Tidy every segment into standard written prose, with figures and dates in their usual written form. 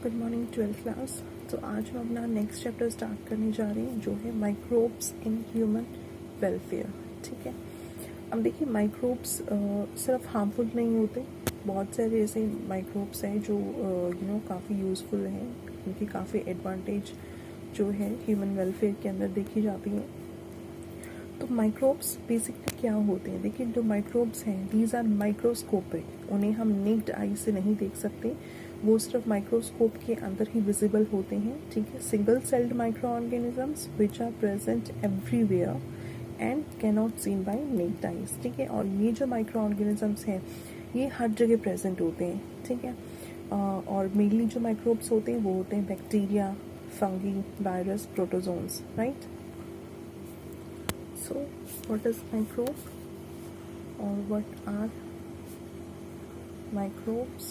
Good morning 12th class. तो आज हम अपना नेक्स्ट चैप्टर स्टार्ट करने जा रहे हैं जो है माइक्रोब्स इन ह्यूमन वेलफेयर। ठीक है, अब देखिए माइक्रोब्स सिर्फ हार्मफुल नहीं होते, बहुत सारे ऐसे माइक्रोब्स हैं जो काफ़ी यूज़फुल हैं, उनकी काफ़ी एडवांटेज जो है ह्यूमन वेलफेयर के अंदर देखी जाती हैं। तो माइक्रोब्स बेसिकली क्या होते हैं? देखिए जो माइक्रोब्स हैं दीज आर माइक्रोस्कोपिक, उन्हें हम नेक्ड आई से नहीं देख सकते, वो सिर्फ माइक्रोस्कोप के अंदर ही विजिबल होते हैं। ठीक है, single celled micro organisms which are present everywhere and cannot seen by naked eyes. ठीक है, और ये जो माइक्रो ऑर्गेनिजम्स हैं ये हर जगह प्रेजेंट होते हैं। ठीक है, और मेनली जो माइक्रोब्स होते हैं वो होते हैं bacteria, fungi, virus, protozoans. Right, so what is microbe or what are microbes?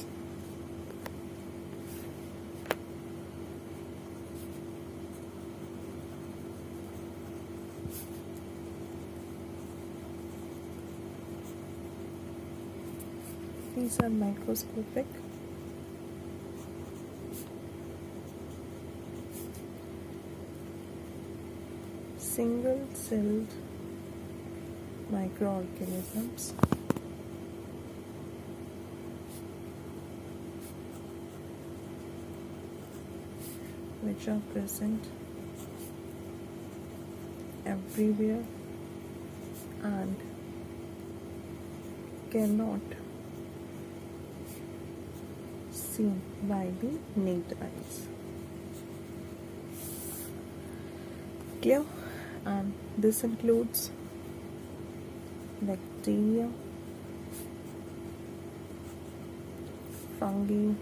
These are microscopic single-celled microorganisms which are present everywhere and cannot seen by the naked eyes. Clear? And this includes bacteria, fungi,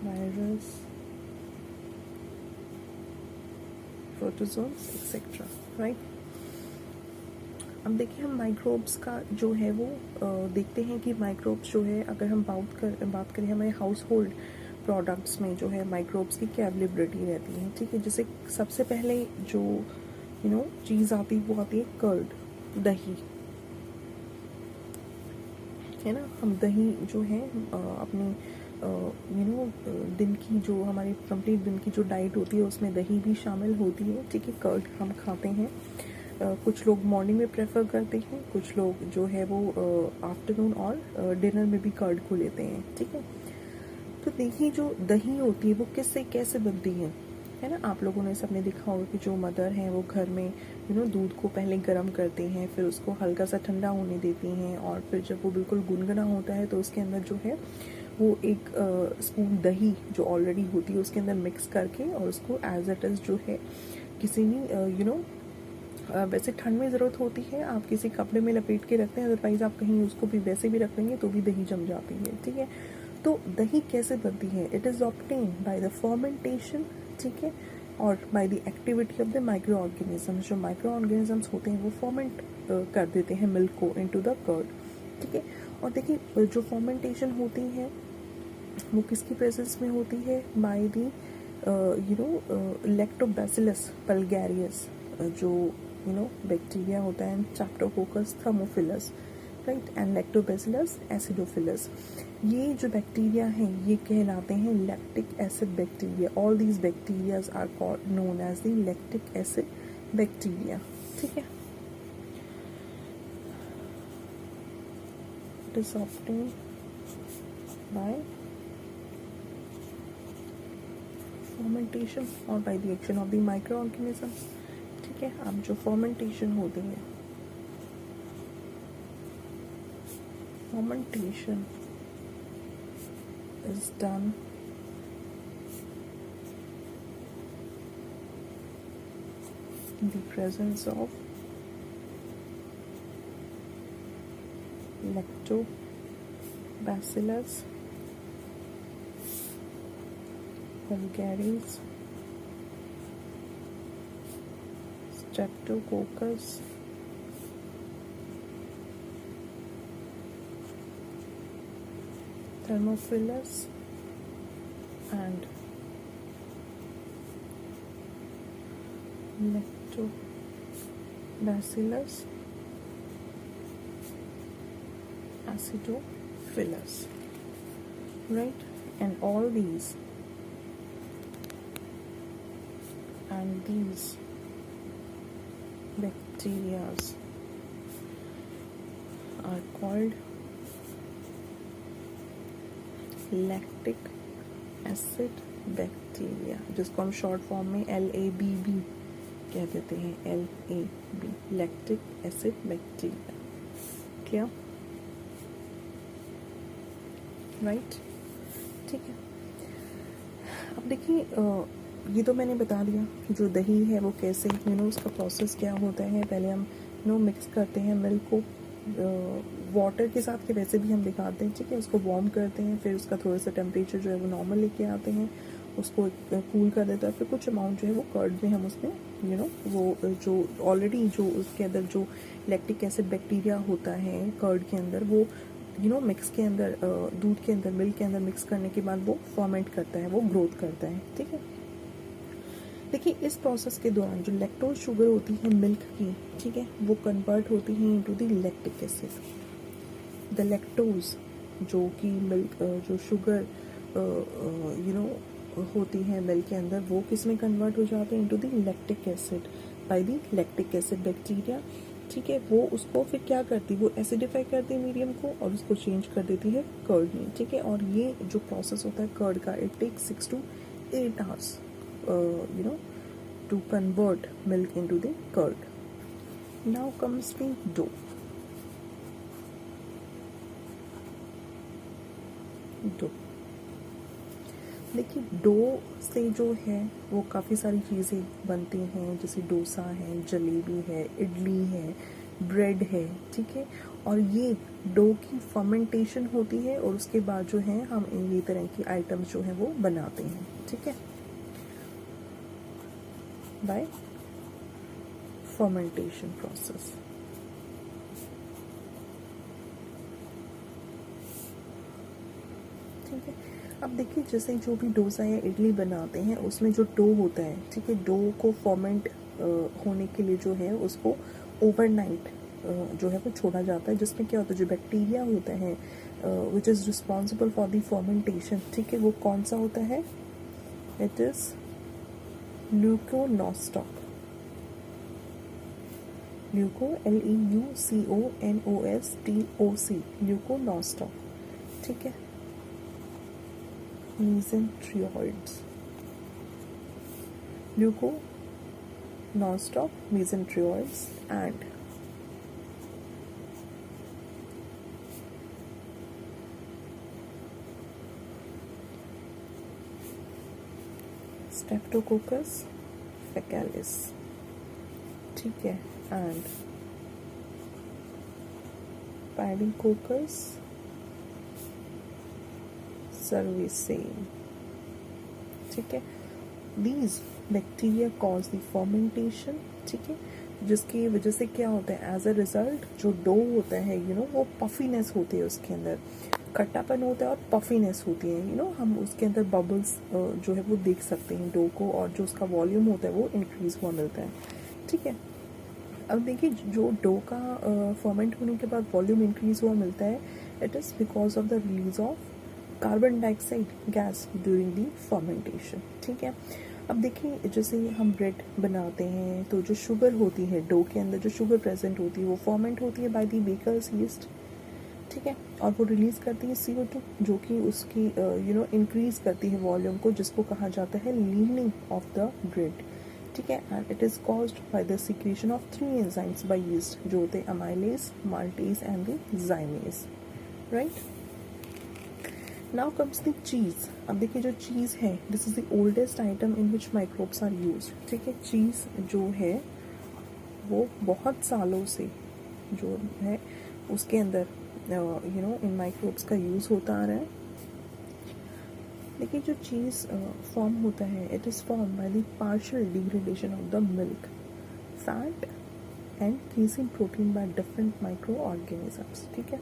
virus, protozoans, etc. Right? अब देखिए हम microbes का जो है वो देखते हैं कि माइक्रोब्स जो है, अगर हम बात करें हमारे हाउस होल्ड प्रोडक्ट्स में जो है माइक्रोब्स की क्या अवेलेबिलिटी रहती है। ठीक है, जैसे सबसे पहले जो चीज़ आती है वो आती है कर्ड, दही, है ना। हम दही जो है अपनी दिन की जो हमारी कंप्लीट दिन की जो डाइट होती है उसमें दही भी शामिल होती है। ठीक है, कर्ड हम खाते हैं, कुछ लोग मॉर्निंग में प्रेफर करते हैं, कुछ लोग जो है वो आफ्टरनून और डिनर में भी कर्ड को लेते हैं। ठीक है, तो देखिए जो दही होती है वो किससे कैसे बनती है ना। आप लोगों ने सबने देखा होगा कि जो मदर हैं वो घर में दूध को पहले गर्म करते हैं, फिर उसको हल्का सा ठंडा होने देती हैं, और फिर जब वो बिल्कुल गुनगुना होता है तो उसके अंदर जो है वो एक स्पून दही जो ऑलरेडी होती है उसके अंदर मिक्स करके और उसको एज इट इज़ जो है किसी भी वैसे ठंड में ज़रूरत होती है, आप किसी कपड़े में लपेट के रखते हैं, अदरवाइज़ आप कहीं उसको भी वैसे भी रख देंगे तो भी दही जम जाती है। ठीक है, तो दही कैसे बनती है? It is obtained by the fermentation. ठीक है, और by the activity of the micro organisms. जो माइक्रो ऑर्गेनिजम्स होते हैं वो फर्मेंट कर देते हैं मिल्क को इनटू द कर्ड। ठीक है, और देखिए जो फर्मेंटेशन होती है वो किसकी प्रेजेंस में होती है? बाय द लैक्टोबैसिलस पल्गैरियस, जो बैक्टीरिया होता है, streptococcus thermophilus, right, and lactobacillus acidophilus. ये जो बैक्टीरिया हैं ये कहलाते हैं lactic acid bacteria. All these bacterias are known as the lactic acid bacteria. ठीक है, it is obtained by fermentation और by the action of the micro organisms. ठीक है, अब जो फर्मेंटेशन होती है, fermentation is done in the presence of lactobacillus vulgaris, streptococcus, thermophilus and lactobacillus acidophilus, right? and all these bacterias are called lactic acid bacteria, जिसको हम short form में LABB कह देते हैं, LAB, lactic acid bacteria. Clear? Right, ठीक है। अब देखिए, ये तो मैंने बता दिया कि जो दही है वो कैसे उसका प्रोसेस क्या होता है। पहले हम मिक्स करते हैं मिल्क को वाटर के साथ, के वैसे भी हम दिखाते हैं, ठीक है। उसको वार्म करते हैं, फिर उसका थोड़ा सा टेम्परेचर जो है वो नॉर्मल लेके आते हैं, उसको कूल कर देते हैं, फिर कुछ अमाउंट जो है वो कर्ड में हम उसमें वो जो ऑलरेडी जो उसके अंदर जो लैक्टिक एसिड बैक्टीरिया होता है कर्ड के अंदर, वो मिक्स के अंदर दूध के अंदर मिल्क के अंदर मिक्स करने के बाद वो फर्मेंट करता है, वो ग्रोथ करता है, ठीक है। देखिए, इस प्रोसेस के दौरान जो लैक्टोज शुगर होती है मिल्क की, ठीक है, वो कन्वर्ट होती है into the lactic acid. The lactose जो कि मिल्क जो शुगर होती है मिल्क के अंदर, वो किस में कन्वर्ट हो जाते हैं, into the lactic acid by the lactic acid bacteria, ठीक है। वो उसको फिर क्या करती है, वो एसिडिफाई करती है मीडियम को और उसको चेंज कर देती है कर्ड में, ठीक है। और ये जो प्रोसेस होता है कर्ड का, it takes 6 to 8 hours to convert milk into the curd. Now comes the dough. देखिए, डो से जो है वो काफ़ी सारी चीज़ें बनती हैं, जैसे डोसा है, जलेबी है, इडली है, ब्रेड है, ठीक है। और ये डो की फर्मेंटेशन होती है और उसके बाद जो है हम ये तरह की आइटम्स जो है वो बनाते हैं, ठीक है, बाय फर्मेंटेशन प्रोसेस। ठीक है। अब देखिए, जैसे जो भी डोसा या इडली बनाते हैं उसमें जो डो होता है, ठीक है, डो को फर्मेंट होने के लिए जो है उसको ओवरनाइट जो है वो छोड़ा जाता है, जिसमें क्या होता है, जो बैक्टीरिया होता है which is responsible for the fermentation, ठीक है, वो कौन सा होता है, इट इज़ ल्यूकोनोस्टॉक। ल्यूको LEUCONOSTOC, ल्यूकोनोस्टॉक, ठीक है। mesenterioids, leuconostoc, mesenterioids and Streptococcus faecalis, ठीक है, and Paedococcus cerevisiae, ठीक है। These bacteria cause the fermentation, ठीक है, जिसकी वजह से क्या होता है, एज अ रिजल्ट जो डो होता है वो पफीनेस होती है, उसके अंदर खट्टापन होता है और पफीनेस होती है, हम उसके अंदर बबल्स जो है वो देख सकते हैं डो को, और जो उसका वॉल्यूम होता है वो इंक्रीज हुआ मिलता है, ठीक है। अब देखिए, जो डो का फर्मेंट होने के बाद वॉल्यूम इंक्रीज हुआ मिलता है, it is because of the release of carbon dioxide gas during the fermentation, ठीक है। अब देखिए, जैसे हम ब्रेड बनाते हैं तो जो शुगर होती है डो के अंदर, जो शुगर प्रेजेंट होती है वो फर्मेंट होती है बाय दी बेकर्स यीस्ट, ठीक है, और वो रिलीज करती है CO2, जो कि उसकी इंक्रीज करती है वॉल्यूम को, जिसको कहा जाता है लीनिंग ऑफ द ब्रेड, ठीक है। And it is caused by the secretion of 3 enzymes by yeast, जो होते हैं amylase, maltase and the zymase, right. Now comes the cheese. अब देखिए, जो चीज़ है, this is the oldest item in which microbes are used, ठीक है। चीज़ जो है वो बहुत सालों से जो है उसके अंदर इन माइक्रोब्स का यूज़ होता आ रहा है। देखिए, जो चीज़ फॉर्म होता है, it is form by the partial degradation of the milk, fat and casein protein by different micro organisms, ठीक है।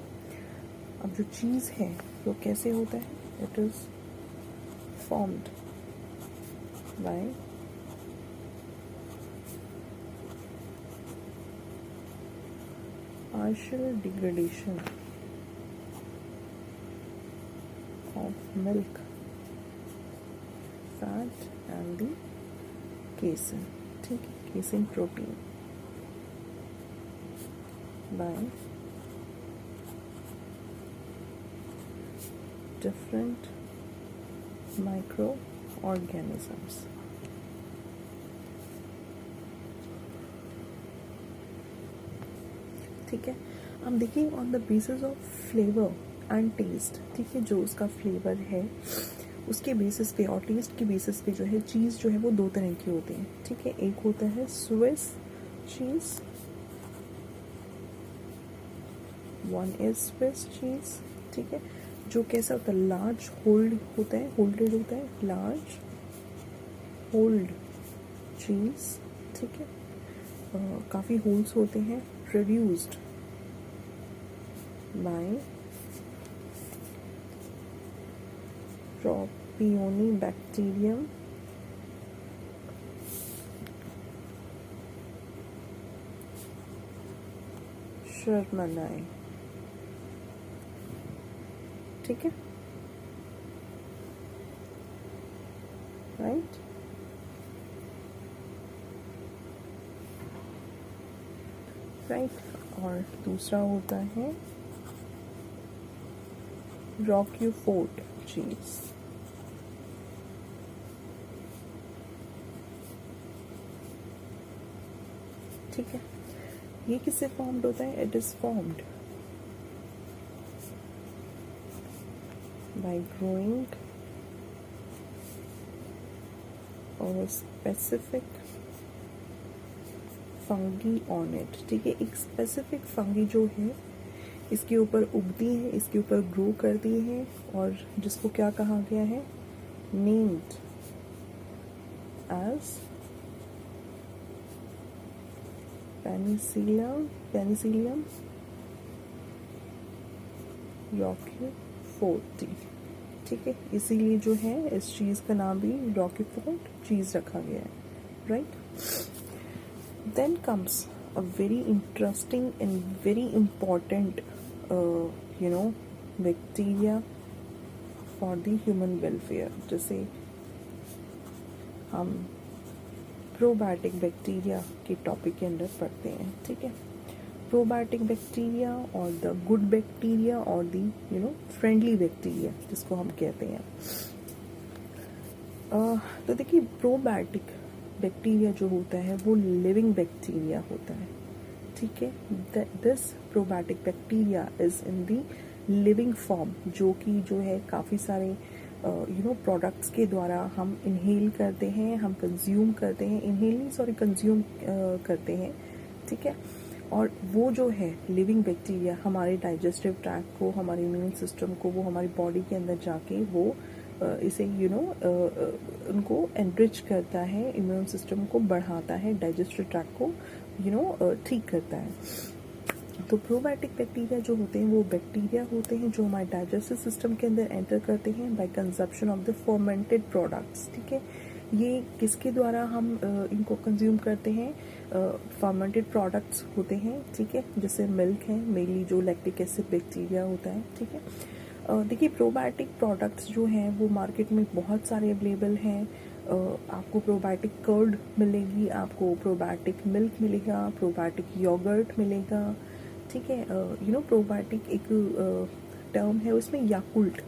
अब जो चीज़ है वो कैसे होता है, it is formed by partial degradation of milk fat and the casein, ठीक है, casein protein by different microorganisms. ठीक है, अब देखिए on the basis of flavour and taste, ठीक है, जो उसका फ्लेवर है उसके बेसिस पे और टेस्ट के बेसिस पे जो है चीज़ जो है वो दो तरह की होती है, ठीक है। एक होता है Swiss cheese, one is Swiss cheese, ठीक है, जो कैसा होता है, लार्ज होल्ड होता है, होल्डेड होता है, लार्ज होल्ड चीज़, ठीक है, काफ़ी होल्स होते हैं, प्रोड्यूस्ड बाय प्रोपियोनिबैक्टीरियम शर्मनाई, ठीक है, राइट। और दूसरा होता है रॉक्यूफोर्ट चीज, ठीक है। ये किससे फॉर्म्ड होता है? It is formed by growing और स्पेसिफिक फंगी ऑन इट, ठीक है। एक स्पेसिफिक फंगी जो है इसके ऊपर उगती है, इसके ऊपर ग्रो करती है, और जिसको क्या कहा गया है? नेम्ड एज पेनिसिलियम रॉक्यूफोर्टी, ठीक है। इसीलिए जो है इस चीज़ का नाम भी रॉक्यूफोर्ट चीज़ रखा गया है, right. Then comes a very interesting and very important, bacteria for the human welfare. जैसे हम प्रोबायोटिक बैक्टीरिया के टॉपिक के अंदर पढ़ते हैं, ठीक है। प्रोबायोटिक बैक्टीरिया और द गुड बैक्टीरिया और द फ्रेंडली बैक्टीरिया जिसको हम कहते हैं। तो देखिए प्रोबायोटिक बैक्टीरिया जो होता है वो लिविंग बैक्टीरिया होता है, ठीक है। This probiotic bacteria is in the living form, जो कि जो है काफ़ी सारे प्रोडक्ट्स के द्वारा हम इनहेल करते हैं, हम कंज्यूम करते हैं, इनहेल नहीं सॉरी कंज्यूम करते हैं, ठीक है। और वो जो है लिविंग बैक्टीरिया हमारे डाइजेस्टिव ट्रैक्ट को, हमारे इम्यून सिस्टम को, वो हमारी बॉडी के अंदर जाके वो इसे उनको एनरिच करता है, इम्यून सिस्टम को बढ़ाता है, डाइजेस्टिव ट्रैक्ट को ठीक करता है। तो प्रोबायोटिक बैक्टीरिया जो होते हैं वो बैक्टीरिया होते हैं जो हमारे डाइजेस्टिव सिस्टम के अंदर एंटर करते हैं by consumption of the fermented products, ठीक है। ये किसके द्वारा हम इनको कंज्यूम करते हैं? फर्मेंटेड प्रोडक्ट्स होते हैं, ठीक है, जैसे मिल्क है, मेनली जो लैक्टिक एसिड बैक्टीरिया होता है, ठीक है। देखिए प्रोबायोटिक प्रोडक्ट्स जो हैं वो मार्केट में बहुत सारे अवेलेबल हैं। आपको प्रोबायोटिक कर्ड मिलेगी, आपको प्रोबायोटिक मिल्क मिलेगा, प्रोबायोटिक योगर्ट मिलेगा, ठीक है। प्रोबायोटिक एक टर्म है उसमें याकुल्ट,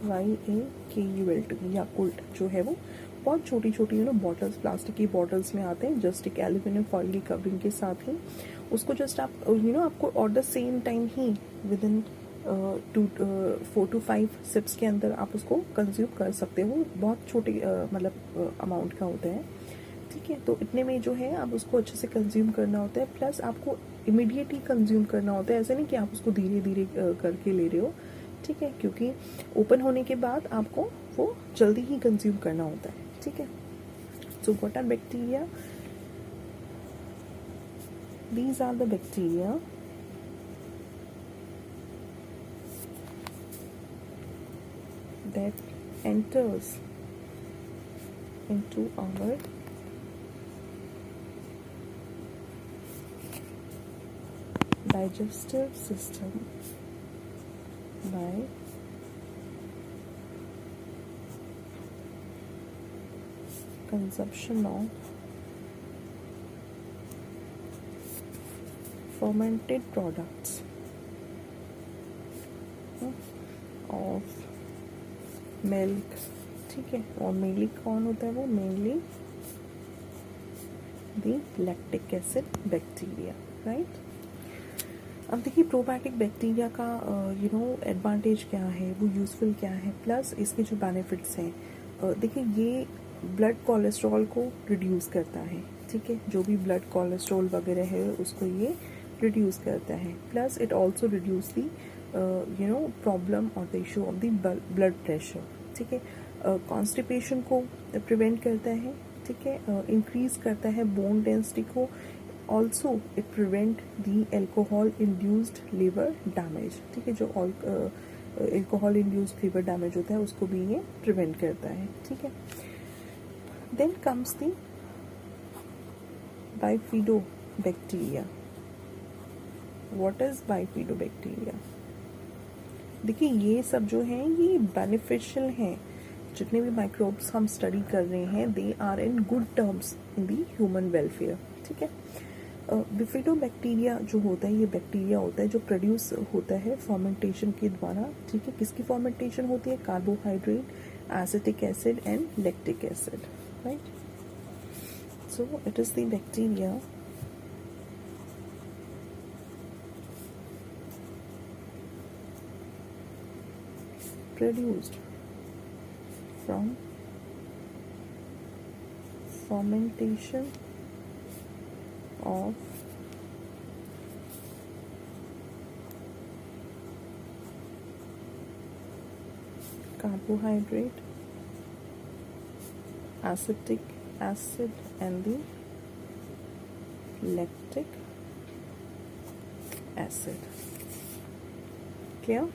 YAKULT, याकुल्ट जो है वो बहुत छोटी छोटी बॉटल्स, प्लास्टिक की बॉटल्स में आते हैं, जस्ट एक एल्यूमिनियम फॉइल की कवरिंग के साथ ही उसको जस्ट आप आपको ऑट द सेम टाइम ही विद इन 4 to 5 सिप्स के अंदर आप उसको कंज्यूम कर सकते हो। बहुत छोटे मतलब अमाउंट का होता है, ठीक है। तो इतने में जो है आप उसको अच्छे से कंज्यूम करना होता है, प्लस आपको इमीडिएटली कंज्यूम करना होता है, ऐसे नहीं कि आप उसको धीरे धीरे करके ले रहे हो, ठीक है, क्योंकि ओपन होने के बाद आपको वो जल्दी ही कंज्यूम करना होता है, ठीक है। So what are bacteria? These are the bacteria that enters into our digestive system by consumption of fermented products of milk, ठीक है, और मेनली कौन होता है वो, mainly the lactic acid bacteria, right. अब देखिए प्रोबायोटिक बैक्टीरिया का एडवांटेज क्या है, वो यूज़फुल क्या है, प्लस इसके जो बेनिफिट्स हैं। देखिए ये ब्लड कोलेस्ट्रॉल को रिड्यूस करता है, ठीक है, जो भी ब्लड कोलेस्ट्रॉल वगैरह है उसको ये रिड्यूस करता है, plus it also reduce the problem और the issue of the blood pressure, ठीक है, कॉन्स्टिपेशन को प्रिवेंट करता है, ठीक है, इंक्रीज करता है बोन डेंसिटी को, also it prevent the alcohol induced liver damage, ठीक है, जो एल्कोहल इंड्यूस्ड लिवर डैमेज होता है उसको भी ये प्रिवेंट करता है, ठीक है। Then comes the bifidobacteria. What is bifidobacteria? देखिए ये सब जो हैं ये बेनिफिशियल हैं, जितने भी माइक्रोब्स हम स्टडी कर रहे हैं they are in good terms in the human welfare, ठीक है। बिफिडोबैक्टीरिया जो होता है ये बैक्टीरिया होता है जो प्रोड्यूस होता है फर्मेंटेशन के द्वारा, ठीक है, किसकी फर्मेंटेशन होती है, carbohydrate, acetic acid and lactic acid, right. So it is the bacteria produced from fermentation of carbohydrate, acetic acid and the lactic acid. Clear?